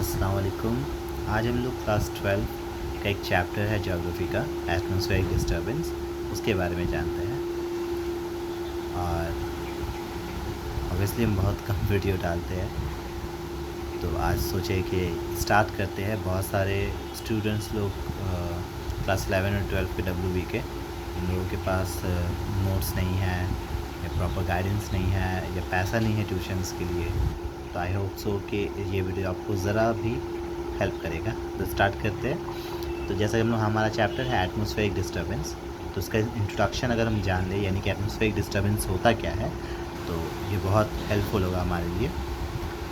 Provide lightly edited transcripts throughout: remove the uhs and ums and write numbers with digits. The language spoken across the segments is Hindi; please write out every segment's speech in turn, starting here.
अस्सलाम वालेकुम। आज हम लोग क्लास 12 का एक चैप्टर है ज्योग्राफी का, एटमॉस्फेरिक डिस्टर्बेंस, उसके बारे में जानते हैं। और ऑब्वियसली हम बहुत कम वीडियो डालते हैं, तो आज सोचे कि स्टार्ट करते हैं। बहुत सारे स्टूडेंट्स लोग क्लास 11 और 12 के WB के, उन लोगों के पास नोट्स नहीं है या प्रॉपर गाइडेंस नहीं है या पैसा नहीं है ट्यूशन्स के लिए। तो आई होप सो कि ये वीडियो आपको ज़रा भी हेल्प करेगा। तो स्टार्ट करते हैं। तो जैसा कि हम लोग, हमारा चैप्टर है एटमॉस्फेरिक डिस्टर्बेंस, तो उसका इंट्रोडक्शन अगर हम जान लें, यानी कि एटमॉस्फेरिक डिस्टर्बेंस होता क्या है, तो ये बहुत हेल्पफुल होगा हमारे लिए।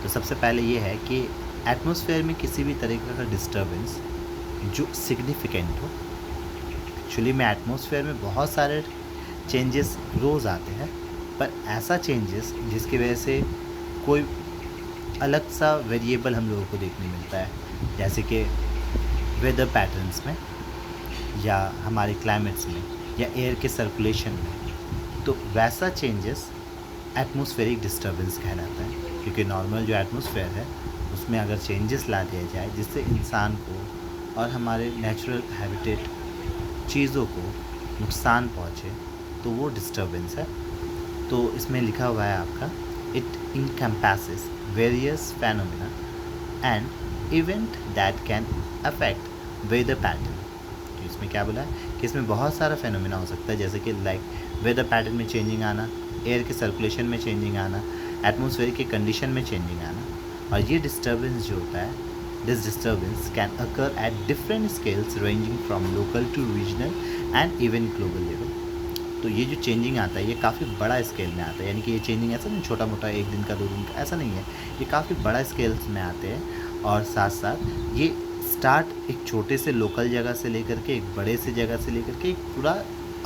तो सबसे पहले ये है कि एटमॉस्फेयर में किसी भी तरीके का डिस्टर्बेंस जो सिग्निफिकेंट हो। एक्चुअली में एटमॉस्फेयर में बहुत सारे चेंजेस रोज़ आते हैं, पर ऐसा चेंजेस जिसकी वजह से कोई अलग सा वेरिएबल हम लोगों को देखने मिलता है, जैसे कि वेदर पैटर्न्स में या हमारे क्लाइमेट्स में या एयर के सर्कुलेशन में, तो वैसा चेंजेस एटमॉस्फेरिक डिस्टर्बेंस कहलाता है। क्योंकि नॉर्मल जो एटमॉस्फेयर है उसमें अगर चेंजेस ला दिया जाए जिससे इंसान को और हमारे नेचुरल हैबिटेट चीज़ों को नुकसान पहुँचे, तो वो डिस्टर्बेंस है। तो इसमें लिखा हुआ है आपका, it encompasses various phenomena and event that can affect weather pattern। तो इसमें क्या बोला है कि इसमें बहुत सारा फेनोमेना हो सकता है, जैसे कि लाइक वेदर पैटर्न में चेंजिंग आना, एयर के सर्कुलेशन में चेंजिंग आना, एटमॉस्फेयर के कंडीशन में चेंजिंग आना। और ये डिस्टर्बेंस जो होता है, this disturbance can occur at different scales ranging from local to regional and even global level. तो ये जो चेंजिंग आता है ये काफ़ी बड़ा स्केल में आता है, यानी कि ये चेंजिंग ऐसा नहीं छोटा मोटा एक दिन का 2 दिन का, ऐसा नहीं है। ये काफ़ी बड़ा स्केल्स में आते हैं। और साथ साथ ये स्टार्ट एक छोटे से लोकल जगह से लेकर के एक बड़े से जगह से लेकर के एक पूरा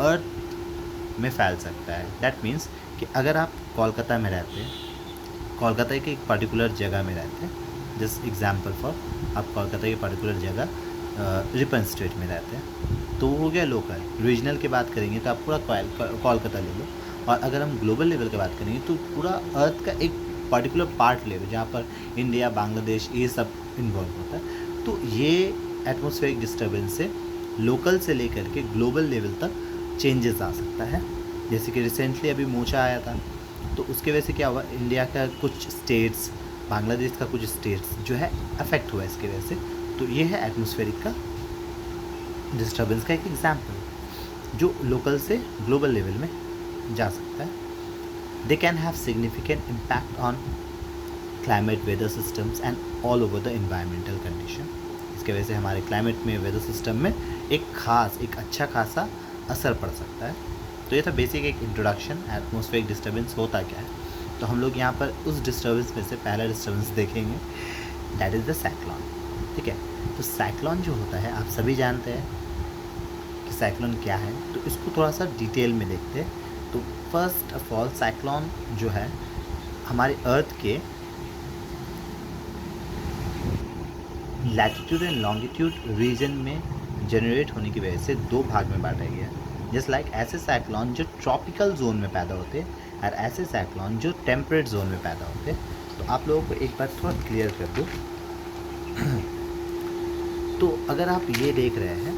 अर्थ में फैल सकता है। दैट मीन्स कि अगर आप कोलकाता में रहते हैं, कोलकाता के एक पर्टिकुलर जगह में रहते हैं, जस्ट एग्जाम्पल फॉर, आप कोलकाता की पर्टिकुलर जगह रिपन स्टेट में रहते हैं, तो वो हो गया लोकल। रीजनल की बात करेंगे तो आप पूरा कोलकाता ले लो। और अगर हम ग्लोबल लेवल की बात करेंगे तो पूरा अर्थ का एक पर्टिकुलर पार्ट ले लो, जहाँ पर इंडिया, बांग्लादेश, ये सब इन्वॉल्व होता है। तो ये एटमॉस्फेरिक डिस्टर्बेंस से लोकल से लेकर के ग्लोबल लेवल तक चेंजेस आ सकता है। जैसे कि रिसेंटली अभी मोचा आया था, तो उसके वजह से क्या हुआ, इंडिया का कुछ स्टेट्स, बांग्लादेश का कुछ स्टेट्स जो है अफेक्ट हुआ इसकी वजह से। तो ये है एटमॉस्फेरिक का डिस्टर्बेंस का एक एग्जाम्पल जो लोकल से ग्लोबल लेवल में जा सकता है। They can have significant impact on climate, weather systems and all over the environmental condition. इसके वजह से हमारे क्लाइमेट में, वेदर सिस्टम में एक अच्छा खासा असर पड़ सकता है। तो ये था बेसिक एक इंट्रोडक्शन, एटमॉस्फेरिक डिस्टर्बेंस होता क्या है। तो हम लोग यहाँ पर उस डिस्टर्बेंस में से पहला डिस्टर्बेंस देखेंगे, दैट इज़ द साइक्लोन। ठीक है, तो साइक्लोन जो होता है आप सभी जानते हैं कि साइक्लोन क्या है, तो इसको थोड़ा सा डिटेल में देखते हैं। तो फर्स्ट ऑफ ऑल, साइक्लोन जो है हमारे अर्थ के लैटिट्यूड एंड लॉन्गिट्यूड रीजन में जनरेट होने की वजह से 2 भाग में बांटा गया है। जस्ट लाइक ऐसे साइक्लोन जो ट्रॉपिकल जोन में पैदा होते हैं और ऐसे साइक्लोन जो टेम्परेट जोन में पैदा होते हैं। तो आप लोगों को एक बार थोड़ा क्लियर कर दूँ। तो अगर आप ये देख रहे हैं,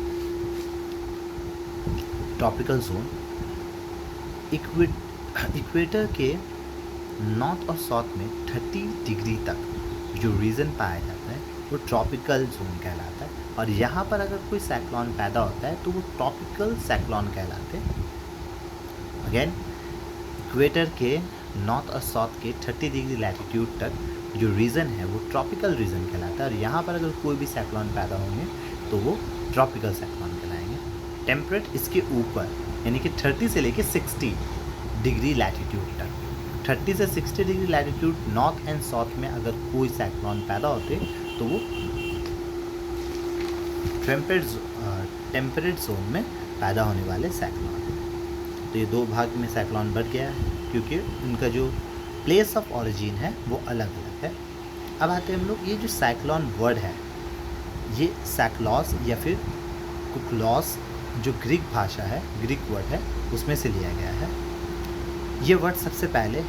ट्रॉपिकल जोन इक्वेटर के नॉर्थ और साउथ में 30 डिग्री तक जो रीजन पाया जाता है वो ट्रॉपिकल जोन कहलाता है। और यहाँ पर अगर कोई साइक्लोन पैदा होता है तो वो ट्रॉपिकल साइक्लोन कहलाते हैं। अगेन, इक्वेटर के नॉर्थ और साउथ के 30 डिग्री लैटिट्यूड तक जो रीजन है वो ट्रॉपिकल रीजन कहलाता है। और यहाँ पर अगर कोई भी साइक्लोन पैदा होंगे तो वो ट्रॉपिकल साइक्लोन कहलाएंगे। टेम्परेट इसके ऊपर, यानी कि 30 से लेके 60 डिग्री लैटिट्यूड तक, 30 से 60 degree latitude north and south में अगर कोई साइक्लोन पैदा होते तो वो टेम्परेट जोन में पैदा होने वाले साइक्लोन। तो ये 2 भाग में साइक्लोन बढ़ गया है क्योंकि उनका जो प्लेस ऑफ ऑरिजिन है वो अलग अलग है। अब आते हैं हम लोग, ये जो साइक्लोन वर्ड है ये सैक्लॉस या फिर कुकलॉस जो ग्रीक भाषा है, ग्रीक वर्ड है, उसमें से लिया गया है। ये वर्ड सबसे पहले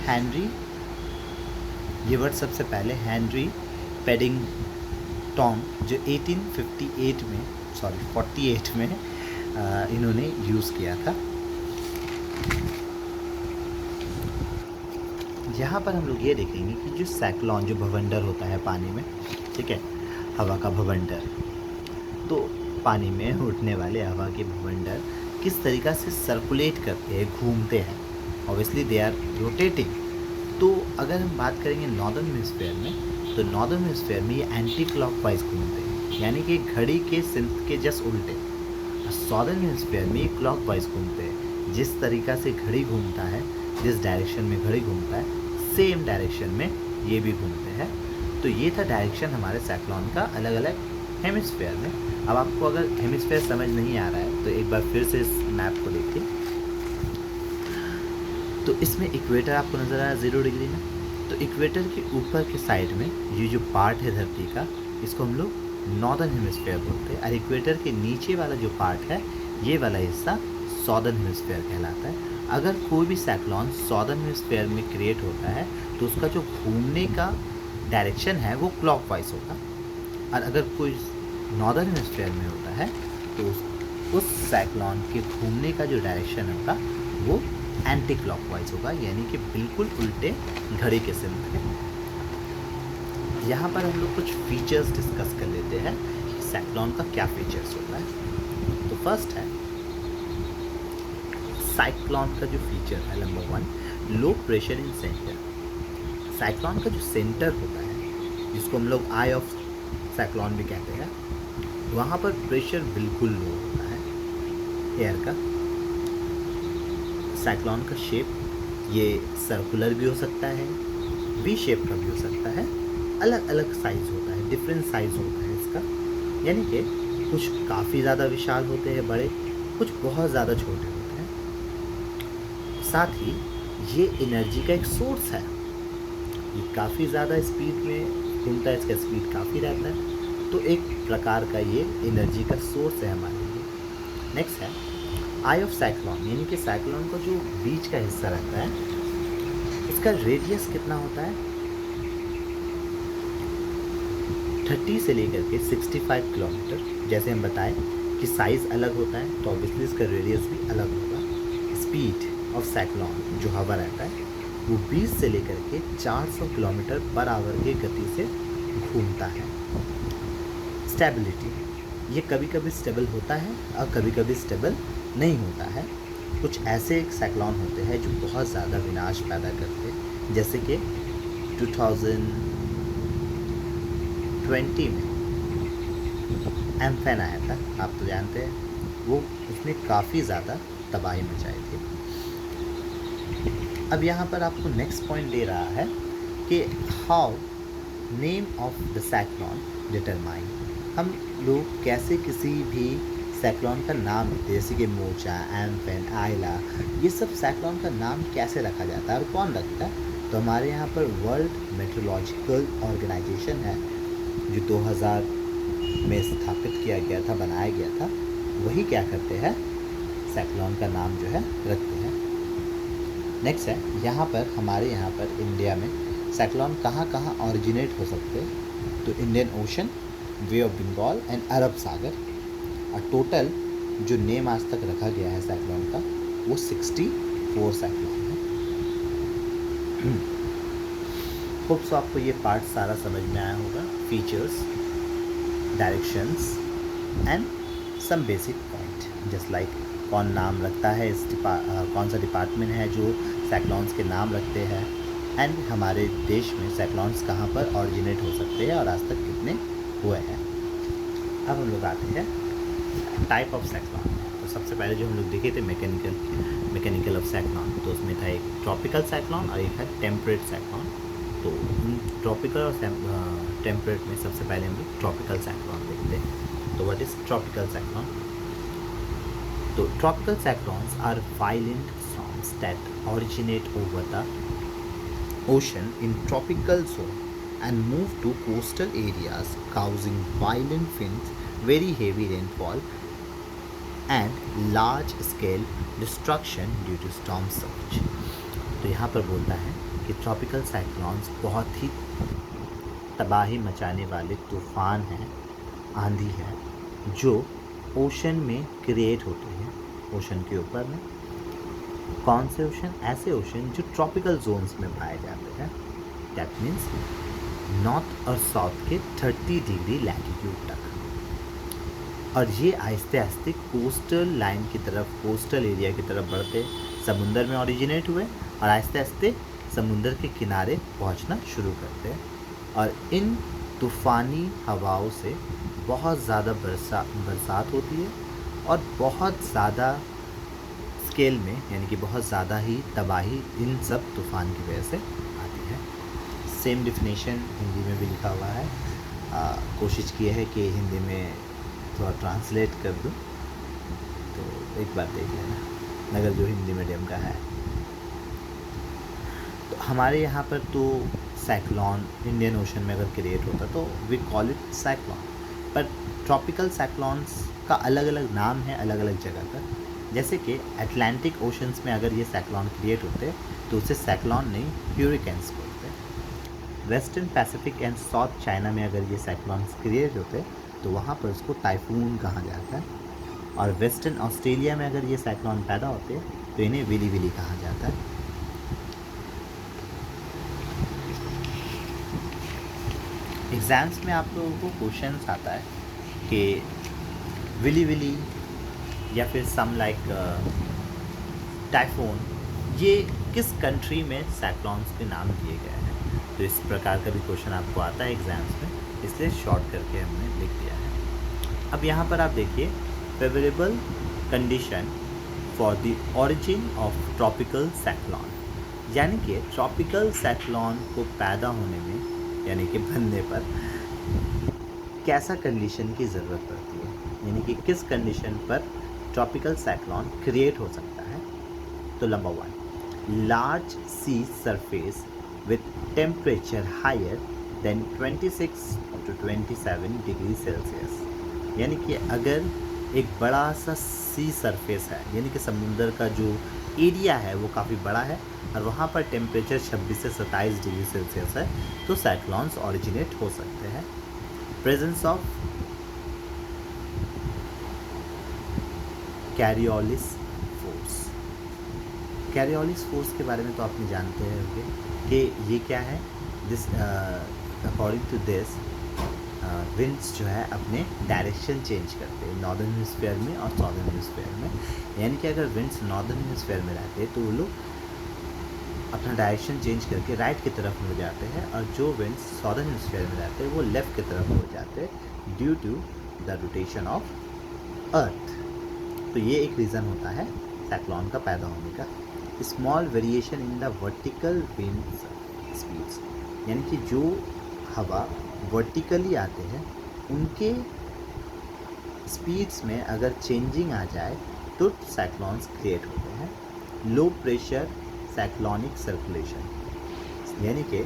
हेनरी पेडिंग टर्म जो 48 में इन्होंने यूज़ किया था। यहाँ पर हम लोग ये देखेंगे कि जो साइक्लोन, जो भवंडर होता है पानी में, ठीक है, हवा का भवंडर, तो पानी में उठने वाले हवा के भवंडर किस तरीक़ा से सर्कुलेट करते हैं, घूमते हैं। Obviously they are rotating. तो अगर हम बात करेंगे नॉर्दर्न हेमिस्फीयर में, तो नॉर्दर्न हेमिस्फीयर में ये एंटी क्लॉकवाइज घूमते हैं, यानी कि घड़ी के सिंथ के जस्ट उल्टे। सॉदर्न हेमिस्फीयर में ये क्लॉकवाइज घूमते हैं। जिस तरीक़ा से घड़ी घूमता है, जिस डायरेक्शन में घड़ी घूमता है, सेम डायरेक्शन में ये भी घूमते हैं। तो ये था डायरेक्शन हमारे साइक्लोन का अलग अलग हेमिस्फीयर में। अब आपको अगर हेमिस्फीयर समझ नहीं आ रहा है तो एक बार फिर से इस मैप को देखिए। तो इसमें इक्वेटर आपको नज़र आ रहा है 0 डिग्री में। तो इक्वेटर के ऊपर के साइड में ये जो पार्ट है धरती का, इसको हम लोग नॉर्दर्न हेमिस्फीयर बोलते हैं। और इक्वेटर के नीचे वाला जो पार्ट है, ये वाला हिस्सा सॉदर्न हेमिस्फीयर कहलाता है। अगर कोई भी साइक्लोन सॉदर्न हेमिस्फीयर में क्रिएट होता है तो उसका जो घूमने का डायरेक्शन है वो क्लॉकवाइज होगा, और अगर कोई नॉर्दर्न हेमिस्फीयर में होता है तो उस साइक्लोन के घूमने का जो डायरेक्शन होगा वो एंटी क्लॉकवाइज होगा, यानी कि बिल्कुल उल्टे घड़ी के सिंथ के। यहाँ पर हम लोग कुछ फीचर्स डिस्कस कर लेते हैं कि साइक्लोन का क्या फीचर्स होता है। तो फर्स्ट है साइक्लोन का जो फीचर है, number 1, low pressure in centre. Cyclone का जो सेंटर होता है, जिसको हम लोग आई ऑफ साइक्लोन भी कहते हैं, वहाँ पर प्रेशर बिल्कुल लो होता है एयर का। साइक्लोन का शेप ये सर्कुलर भी हो सकता है, वी शेप का भी हो सकता है, अलग अलग साइज़ होता है, डिफरेंट साइज़ होता है इसका, यानी कि कुछ काफ़ी ज़्यादा विशाल होते हैं बड़े, कुछ बहुत ज़्यादा छोटे होते हैं। साथ ही ये एनर्जी का एक सोर्स है, ये काफ़ी ज़्यादा स्पीड में घूमता है, इसका स्पीड काफ़ी रहता है, तो एक प्रकार का ये एनर्जी का सोर्स है हमारे लिए। नेक्स्ट है आई ऑफ साइक्लोन, यानी कि साइक्लोन का जो बीच का हिस्सा रहता है, इसका रेडियस कितना होता है, 30 से लेकर के 65 किलोमीटर। जैसे हम बताएं कि साइज़ अलग होता है तो ऑब्वियसली इसका रेडियस भी अलग होगा। स्पीड ऑफ साइक्लोन जो हवा रहता है वो 20 से लेकर के 400 किलोमीटर पर आवर की गति से घूमता है। स्टेबिलिटी, ये कभी कभी स्टेबल होता है और कभी कभी स्टेबल नहीं होता है। कुछ ऐसे साइक्लोन होते हैं जो बहुत ज़्यादा विनाश पैदा करते हैं, जैसे कि 2020 में एम्फन आया था, आप तो जानते हैं, वो उसने काफ़ी ज़्यादा तबाही मचाई थी। अब यहाँ पर आपको नेक्स्ट पॉइंट दे रहा है कि how name of the cyclone determine. हम लोग कैसे किसी भी साइक्लोन का नाम देते, जैसे कि मोचा, एम्फन, आयला, ये सब साइक्लोन का नाम कैसे रखा जाता है और कौन रखता है। तो हमारे यहाँ पर वर्ल्ड मेट्रोलॉजिकल ऑर्गेनाइजेशन है जो 2000 में स्थापित किया गया था, बनाया गया था, वही क्या करते हैं, साइक्लोन का नाम जो है रखते हैं। नेक्स्ट है यहाँ पर हमारे यहाँ पर इंडिया में साइक्लोन कहाँ कहाँ ऑरिजिनेट हो सकते हैं, तो Indian Ocean, Bay of Bengal and अरब सागर। और टोटल जो नेम आज तक रखा गया है साइक्लोन का वो 64 साइक्लोन है। होप सो आपको ये पार्ट सारा समझ में आया होगा, features, directions and some basic point, just like कौन नाम रखता है, कौन सा डिपार्टमेंट है जो साइक्लोन्स के नाम रखते हैं, एंड हमारे देश में साइक्लोन्स कहाँ पर ऑरिजिनेट हो सकते हैं और आज तक कितने हुए हैं। अब हम लोग आते हैं टाइप ऑफ साइक्लोन। तो सबसे पहले जो हम लोग देखे थे मैकेनिकल ऑफ साइक्लोन, तो उसमें था एक ट्रॉपिकल साइक्लोन और एक है टेम्परेट साइक्लोन। तो ट्रॉपिकल और टेम्परेट में सबसे पहले हम लोग ट्रॉपिकल साइक्लोन देखते हैं। तो व्हाट इज़ ट्रॉपिकल साइक्लोन। तो tropical cyclones are violent storms that originate over the ocean in tropical zone and move to coastal areas, causing violent winds, very heavy rainfall, and large-scale destruction due to storm surge। तो यहाँ पर बोलता है कि ट्रॉपिकल साइक्लोन्स बहुत ही तबाही मचाने वाले तूफ़ान हैं, आंधी है, जो ओशन में क्रिएट होते हैं, ओशन के ऊपर में। कौन से ओशन? ऐसे ओशन जो ट्रॉपिकल जोन्स में पाए जाते हैं, दैट मीन्स नॉर्थ और साउथ के 30 डिग्री लैटिट्यूड तक। और ये आहिस्ते आहिस्ते कोस्टल लाइन की तरफ, कोस्टल एरिया की तरफ बढ़ते समुंदर में ओरिजिनेट हुए और आहिस्ते आहिस्ते समुंदर के किनारे पहुंचना शुरू करते हैं। और इन तूफ़ानी हवाओं से बहुत ज़्यादा बरसात होती है और बहुत ज़्यादा स्केल में, यानी कि बहुत ज़्यादा ही तबाही इन सब तूफ़ान की वजह से आती है। सेम डिफिनेशन हिंदी में भी लिखा हुआ है। कोशिश की है कि हिंदी में थोड़ा ट्रांसलेट कर दूँ, तो एक बार देख लेना अगर जो हिंदी मीडियम का है। तो हमारे यहाँ पर तो साइक्लोन इंडियन ओशन में अगर क्रिएट होता तो वी कॉल इट साइक्लोन, पर ट्रॉपिकल साइक्लोन्स का अलग अलग नाम है अलग अलग जगह पर। जैसे कि अटलांटिक ओशंस में अगर ये साइक्लोन क्रिएट होते तो उसे साइक्लोन नहीं, ह्यूरिकेन्स बोलते। Western Pacific and south China में अगर ये साइक्लोन्स क्रिएट होते तो वहाँ पर उसको टाइफून कहा जाता है। और वेस्टर्न ऑस्ट्रेलिया में अगर ये साइक्लोन पैदा होते तो इन्हें विली विली कहा जाता है। एग्ज़ाम्स में आप लोगों को क्वेश्चंस आता है कि विली विली या फिर सम लाइक टाइफून, ये किस कंट्री में साइक्लोन्स के नाम दिए गए हैं। तो इस प्रकार का भी क्वेश्चन आपको आता है एग्ज़ाम्स में, इसलिए शॉर्ट करके हमने लिख दिया है। अब यहाँ पर आप देखिए, favourable condition for the origin of tropical cyclone, यानी कि ट्रॉपिकल साइक्लोन को पैदा होने में, यानी कि बनने पर कैसा कंडीशन की ज़रूरत पड़ती है, यानी कि किस कंडीशन पर ट्रॉपिकल साइक्लोन क्रिएट हो सकता है। तो number 1, large sea surface with temperature higher than 26 to 27 degree Celsius, यानी कि अगर एक बड़ा सा सी सरफेस है, यानी कि समुंदर का जो एरिया है वो काफ़ी बड़ा है और वहाँ पर टेम्परेचर 26 से 27 डिग्री सेल्सियस है, तो साइक्लोन्स ओरिजिनेट हो सकते हैं। प्रेजेंस ऑफ कैरियोलिस फोर्स, कैरियोलिस फोर्स के बारे में तो आपने जानते हैं कि ये क्या है। This according to this winds जो है अपने डायरेक्शन चेंज करते हैं नॉर्दर्न हेमिस्फीयर में और साउदर्न हेमिस्फीयर में, यानी कि अगर विंड्स नॉर्दर्न हेमिस्फीयर में रहते हैं तो वो लोग अपना डायरेक्शन चेंज करके राइट की तरफ मुड़ जाते हैं, और जो विंड्स साउदर्न हेमिस्फीयर में रहते हैं वो लेफ़्ट की तरफ मुड़ जाते हैं due to the rotation of earth. तो ये एक रीज़न होता है साइक्लोन का पैदा होने का। Small variation in the vertical wind speeds, यानी कि जो हवा वर्टिकली आते हैं उनके स्पीड्स में अगर चेंजिंग आ जाए तो साइक्लोन्स क्रिएट होते हैं। लो प्रेशर साइक्लोनिक सर्कुलेशन, यानी कि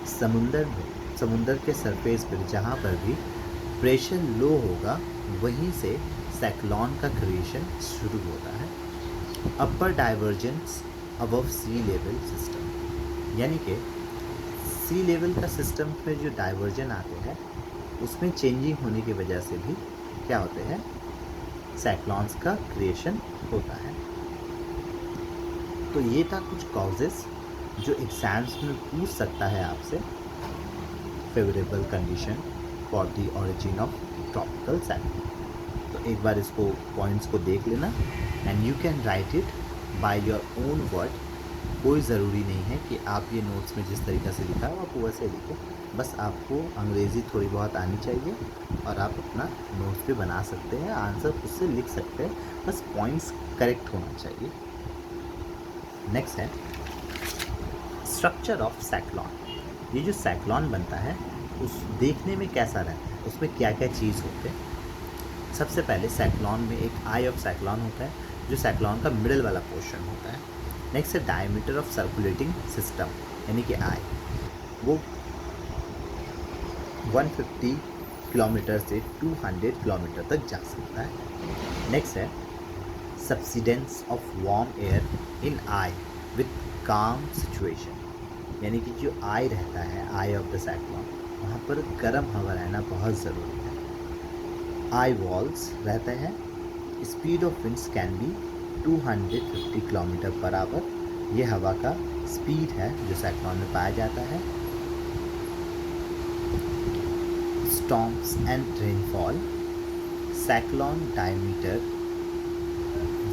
समुंदर के सरफेस पर जहाँ पर भी प्रेशर लो होगा वहीं से साइक्लोन का क्रिएशन शुरू होता है। अपर divergence above sea level system, यानी कि सी लेवल का सिस्टम में जो डाइवर्जन आते हैं उसमें चेंजिंग होने की वजह से भी क्या होते हैं, साइक्लोन्स का क्रिएशन होता है। तो ये था कुछ कॉजेस जो एग्जाम्स में पूछ सकता है आपसे। Favourable condition for the origin of tropical cyclone, तो एक बार इसको पॉइंट्स को देख लेना and you can write it by your own word. कोई ज़रूरी नहीं है कि आप ये नोट्स में जिस तरीक़े से लिखा है आप वैसे लिखो, बस आपको अंग्रेज़ी थोड़ी बहुत आनी चाहिए और आप अपना नोट्स भी बना सकते हैं, आंसर उससे लिख सकते हैं, बस पॉइंट्स करेक्ट होना चाहिए। नेक्स्ट है स्ट्रक्चर ऑफ साइक्लोन। ये जो साइक्लोन बनता है उस देखने में कैसा रहता है, उसमें क्या क्या चीज़ होते हैं। सबसे पहले साइक्लोन में एक आई ऑफ साइक्लोन होता है जो साइक्लोन का मिडिल वाला पोर्शन होता है। नेक्स्ट है डायमीटर ऑफ सर्कुलेटिंग सिस्टम, यानी कि आई, वो 150 किलोमीटर से 200 किलोमीटर तक जा सकता है। नेक्स्ट है subsidence of warm air in I with काम सिचुएशन, यानी कि जो आई रहता है, आई ऑफ द साइक्लोन, वहाँ पर गर्म हवा रहना बहुत ज़रूरी है। आई वॉल्स रहते हैं। Speed of winds can be 250 kilometre per hour. ये हवा का स्पीड है जो साइक्लोन में पाया जाता है। Storms and rainfall. Cyclone diameter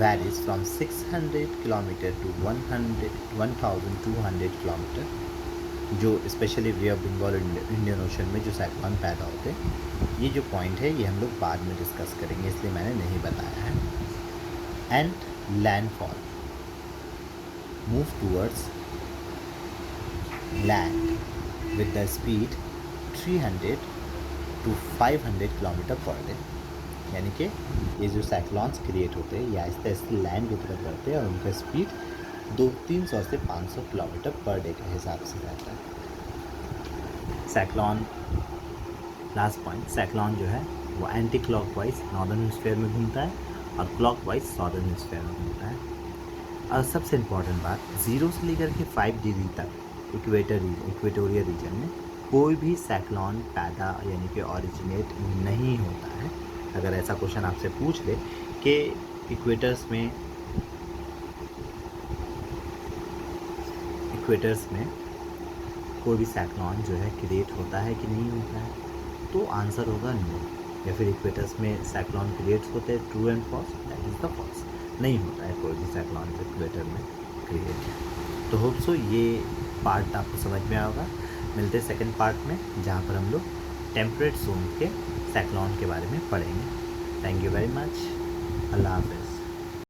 varies from 600 kilometre to 1200 kilometre. जो specially Bay of Bengal Indian Ocean में जो साइक्लोन पैदा होते हैं, ये जो पॉइंट है ये हम लोग बाद में डिस्कस करेंगे, इसलिए मैंने नहीं बताया है। And landfall move towards land with the speed 300 to 500 kilometre per day. यानी कि ये जो साइक्लॉन्स क्रिएट होते हैं ये आहिस्ते आहिस्ते लैंड की तरफ बढ़ते हैं और उनका स्पीड 300 से 500 किलोमीटर पर डे के हिसाब से रहता है। साइक्लॉन, लास्ट पॉइंट, साइक्लॉन जो है वो एंटी क्लॉकवाइज नॉर्दर्न हेमिस्फीयर में घूमता है और क्लॉकवाइज साउदर्न हेमिस्फीयर में घूमता है। और सबसे इम्पॉर्टेंट बात, 0 से लेकर के 5 डिग्री तक इक्वेटोरियल रीजन में कोई भी साइक्लॉन पैदा यानी कि ओरिजिनेट नहीं होता है। अगर ऐसा क्वेश्चन आपसे पूछ ले कि इक्वेटर्स में कोई भी साइक्लॉन जो है क्रिएट होता है कि नहीं होता है, तो आंसर होगा नो। या फिर इक्वेटर्स में साइक्लॉन क्रिएट होते हैं, true and false, that is the false. नहीं होता है कोई भी साइक्लॉन जो इक्वेटर में क्रिएट। तो होप सो ये पार्ट आपको समझ में आएगा। मिलते हैं सेकंड पार्ट में, जहाँ पर हम लोग टेम्परेट जोन के साइक्लॉन के बारे में पढ़ेंगे। Thank you very much. अल्लाह हाफ़िज़।